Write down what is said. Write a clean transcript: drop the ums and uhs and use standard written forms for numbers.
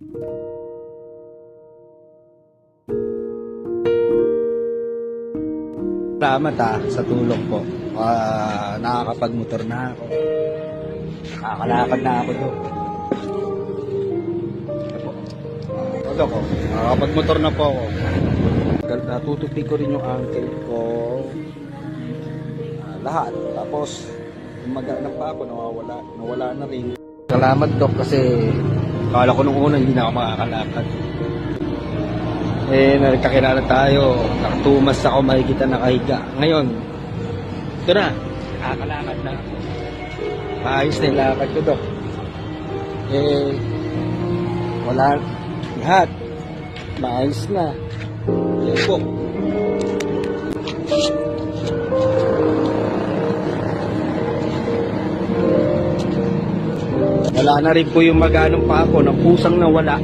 Salamat sa tulong po. Nakakapag-motor na ako. Nakakalakad na ako doon. Ano ko? Nakakapag-motor na po ako. Natutupi ko rin yung ankle ko. Lahat. Tapos, mag-anak pa ako, nawala na rin. Salamat Dok kasi akala ko nung una hindi na ako makakalakad. Nagkakilala tayo, nakatumas ako, makikita nakahiga. Ngayon, ito na, nakakalakad na ako. Maayos na yung lakad ko, Dok. Wala, lahat, maayos na. Yan po. Wala na rin po yung mag-anong pa ako, ng pusang nawala.